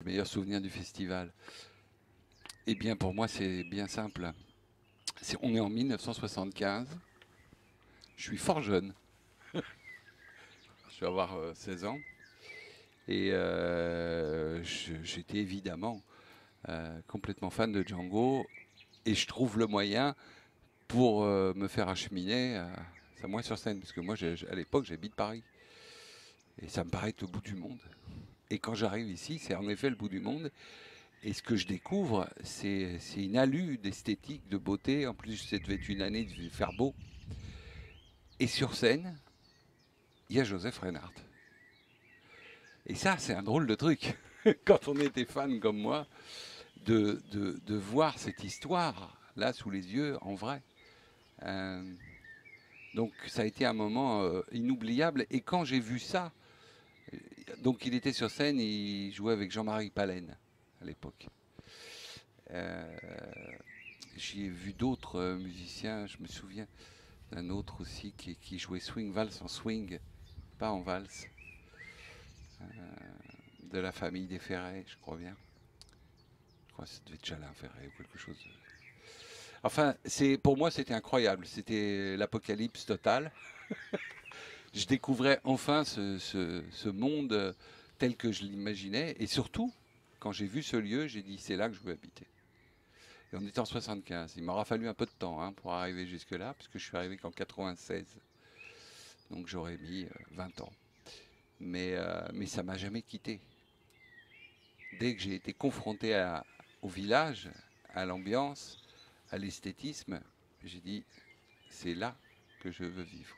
Meilleur souvenir du festival. Eh bien, pour moi, c'est bien simple. On est en 1975. Je suis fort jeune. Je vais avoir 16 ans. Et j'étais évidemment complètement fan de Django. Et je trouve le moyen pour me faire acheminer à Samois-sur-Seine. Parce que moi, à l'époque, j'habite Paris. Et ça me paraît être le bout du monde. Et quand j'arrive ici, c'est en effet le bout du monde. Et ce que je découvre, c'est une allure d'esthétique, de beauté. En plus, ça devait être une année, il devait faire beau. Et sur scène, il y a Joseph Reinhardt. Et ça, c'est un drôle de truc. Quand on était fan comme moi, de voir cette histoire là sous les yeux en vrai. Euh, donc ça a été un moment inoubliable. Et quand j'ai vu ça, donc il était sur scène, il jouait avec Jean-Marie Palaine à l'époque. Euh, J'y ai vu d'autres musiciens, je me souviens d'un autre aussi qui jouait swing valse en swing, pas en valse, de la famille des Ferrets, je crois bien. Je crois que ça devait être Jalin Ferret ou quelque chose. Enfin, pour moi, c'était incroyable. C'était l'apocalypse totale. Je découvrais enfin ce monde tel que je l'imaginais. Et surtout, quand j'ai vu ce lieu, j'ai dit c'est là que je veux habiter. Et on était en 75. Il m'aura fallu un peu de temps pour arriver jusque-là, puisque je suis arrivé qu'en 96. Donc j'aurais mis 20 ans. Mais ça m'a jamais quitté. Dès que j'ai été confronté au village, à l'ambiance, à l'esthétisme, j'ai dit c'est là que je veux vivre.